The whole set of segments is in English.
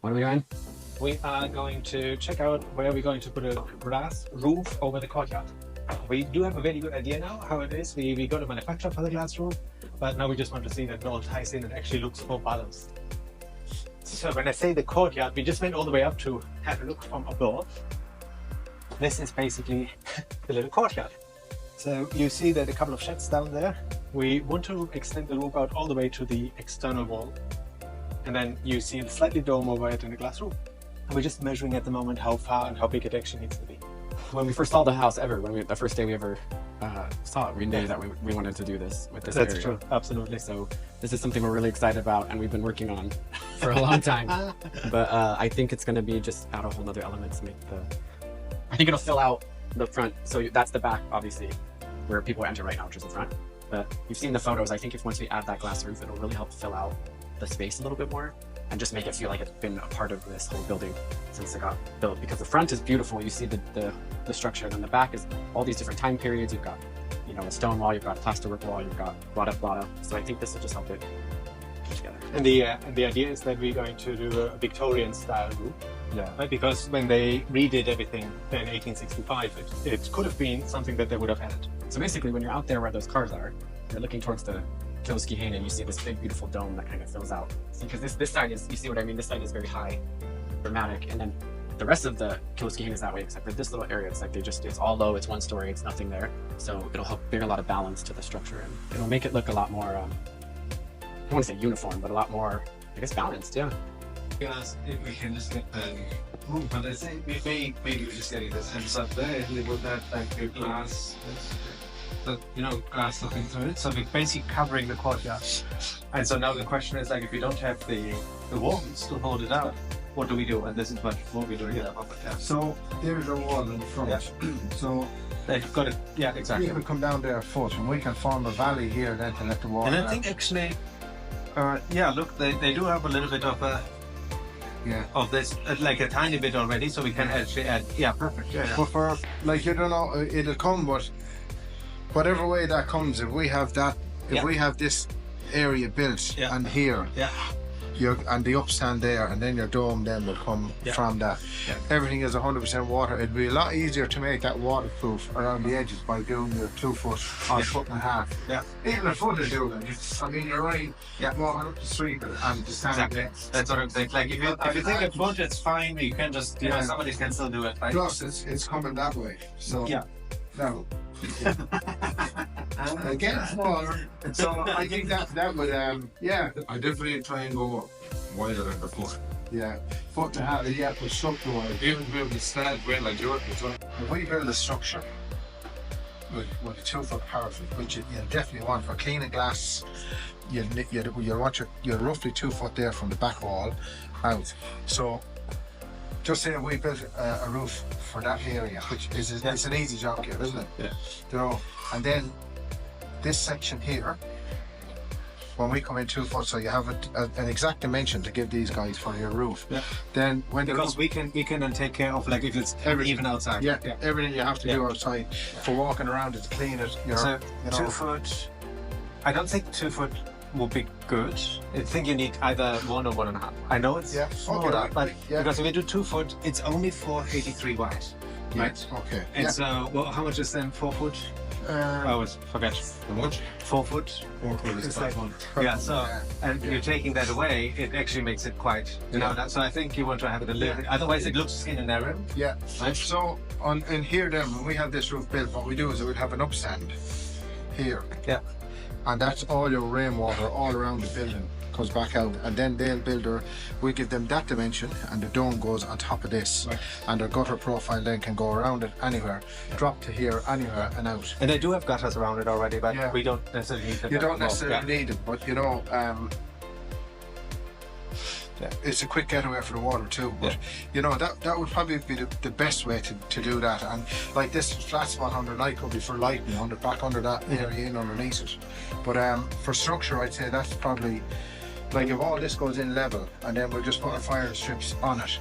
What are we doing? We are going to check out where we're going to put a glass roof over the courtyard. We do have a very good idea now how it is. We got a manufacturer for the glass roof, but now we just want to see that it all ties in and actually looks more balanced. So when I say the courtyard, we just went all the way up to have a look from above. This is basically the little courtyard. So you see that a couple of sheds down there. We want to extend the roof out all the way to the external wall. And then you see a slightly dome over it and a glass roof. And we're just measuring at the moment how far and how big it actually needs to be. When we first saw the house ever, the first day we ever saw it, we knew that we wanted to do this with this area. That's true, absolutely. So this is something we're really excited about and we've been working on for a long time. But I think it's going to be just add a whole other element to make I think it'll fill out the front. So that's the back, obviously, where people enter right now, which is the front. But you've seen the photos. I think if once we add that glass roof, it'll really help fill out the space a little bit more and just make it feel like it's been a part of this whole building since it got built. Because the front is beautiful, you see the structure, and then the back is all these different time periods. You've got, you know, a stone wall, you've got a plasterwork wall, you've got blada. So I think this will just help it come together. And the idea is that we're going to do a Victorian-style roof. Yeah. Right? Because when they redid everything in 1865, it could have been something that they would have had. So basically, when you're out there where those cars are, you're looking towards the Killoskehane and you see this big beautiful dome that kind of fills out. Because this side is, you see what I mean, this side is very high, dramatic, and then the rest of the Killoskehane is that way, except for this little area. It's like it's all low, it's one story, it's nothing there. So it'll help bring a lot of balance to the structure and it'll make it look a lot more, I don't want to say uniform, but a lot more, I guess, balanced, yeah. Guys, if we can just get the roof, but I think maybe we're just getting this ends up there with that like your glass. Glass looking through it. So we're basically covering the courtyard. And so now the question is, like, if we don't have the walls to hold it out, what do we do? And this is what we're doing here. So there's a wall in front. Yeah. So they've got it. Yeah, exactly. we can come down there a foot and we can form a valley here then to let the water And I out. think actually, look, they do have a little bit of of this, like a tiny bit already, so we can actually add. Yeah, perfect. Yeah. But for, like, you don't know, it'll come, but whatever way that comes, if we have that, if we have this area built and here, and the upstand there, and then your dome then will come from that. Yeah. Everything is 100% water. It'd be a lot easier to make that waterproof around the edges by doing your 2 foot or foot and a half. Yeah. Even a foot is doing it. I mean, you're only walking up the street and just standing there. That's what I'm saying. Like, if you think a foot, it's fine. You can just, somebody can still do it. Right? Plus, it's coming that way. So no. Again, smaller. So I think that would I definitely try and go wider than before. Yeah, foot to have for structure wise. Even be able to stand great like yours. If we build a structure with a 2 foot parapet, which you definitely want for cleaning glass, you want you're roughly 2 foot there from the back wall out. So just say we built a roof for that area, which is it's an easy job here, isn't it? Yeah. You know, and then this section here, when we come in 2 foot, so you have an exact dimension to give these guys for your roof. Yeah. Then when because we can then take care of, like, if it's even outside. Yeah. Everything you have to do outside for walking around it, to clean it. So 2 foot. I don't think 2 foot will be good. I think you need either 1 or 1.5. I know it's smaller, but because if we do 2 foot, it's only 483 wide. Right. Okay. And so, well, how much is then 4 foot? I always forget. How much? 4 foot. 4 foot is 500. Yeah. So, and you're taking that away, it actually makes it quite. So I think you want to have it a little. Otherwise, it looks skin and narrow. Yeah. Right? So in here, then, when we have this roof built, what we do is we'd have an upstand here. Yeah. And that's all your rainwater all around the building comes back out, and then they'll build we give them that dimension, and the dome goes on top of this, and their gutter profile then can go around it anywhere, drop to here anywhere and out. And they do have gutters around it already, but we don't necessarily need them. You don't necessarily need it, but you know, it's a quick getaway for the water too. But you know, that would probably be the best way to do that. And like this flat spot undernight could be for lighting back under that area in underneath it. But for structure, I'd say that's probably, like, if all this goes in level, and then we'll just put our fire strips on it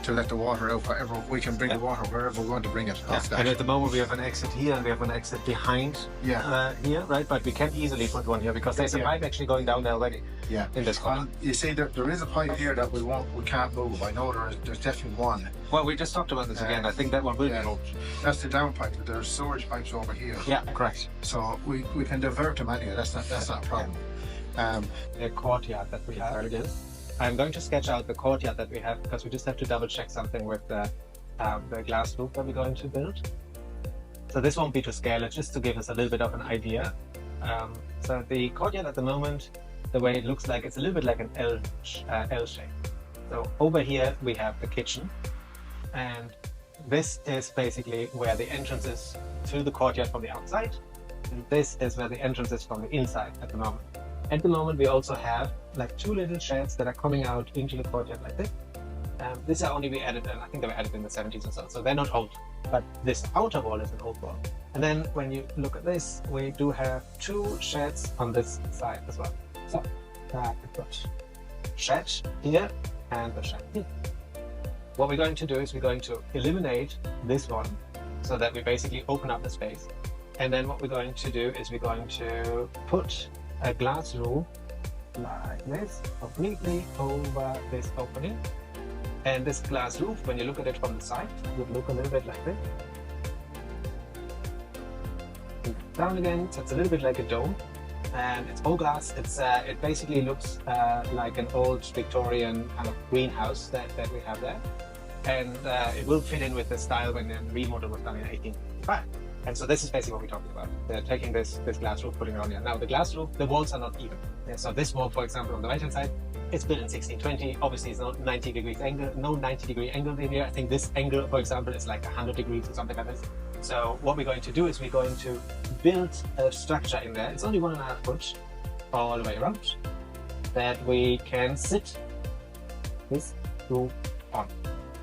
to let the water out wherever we can bring the water wherever we want to bring it. Off that. And at the moment we have an exit here and we have an exit behind here, right? But we can easily put one here because there's a pipe actually going down there already. Yeah. In this corner. You see, there is a pipe here that we can't move. I know there's definitely one. Well, we just talked about this again. I think that one will be moved. That's the down pipe. There's storage pipes over here. Yeah, correct. So we can divert them anyway. That's not a problem. The courtyard that we have. Again. I'm going to sketch out the courtyard that we have because we just have to double check something with the glass roof that we're going to build. So this won't be to scale, it's just to give us a little bit of an idea. So the courtyard at the moment, the way it looks like, it's a little bit like an L shape. So over here we have the kitchen, and this is basically where the entrance is to the courtyard from the outside, and this is where the entrance is from the inside at the moment. At the moment we also have like two little sheds that are coming out into the courtyard like this. These are only we added, and I think they were added in the 70s or so they're not old. But this outer wall is an old wall. And then when you look at this, we do have two sheds on this side as well. So we've got shed here and the shed here. What we're going to do is we're going to eliminate this one so that we basically open up the space. And then what we're going to do is we're going to put a glass roof like this completely over this opening. And this glass roof, when you look at it from the side, would look a little bit like this. Down again, so it's a little bit like a dome, and it's all glass. It basically looks like an old Victorian kind of greenhouse that we have there, and it will fit in with the style when the remodel was done in 1855. And so this is basically what we're talking about. They're taking this glass roof, putting it on here. Now the glass roof, the walls are not even. Yeah, so this wall, for example, on the right hand side, it's built in 1620. Obviously, it's not 90 degrees angle, no 90-degree angle in here. I think this angle, for example, is like 100 degrees or something like this. So what we're going to do is we're going to build a structure in there. It's only 1.5 foot all the way around that we can sit this roof on.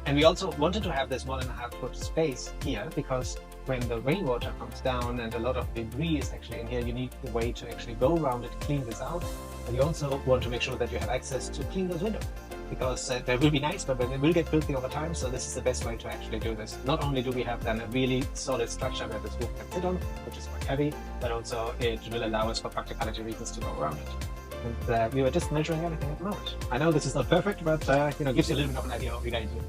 And we also wanted to have this 1.5 foot space here because when the rainwater comes down and a lot of debris is actually in here, you need a way to actually go around it, clean this out. And you also want to make sure that you have access to clean those windows, because they will be nice, but they will get filthy over time. So this is the best way to actually do this. Not only do we have then a really solid structure where this roof can sit on, which is quite heavy, but also it will allow us for practicality reasons to go around it. And we were just measuring everything at the moment. I know this is not perfect, but gives you a little bit of an idea of what we're going to do.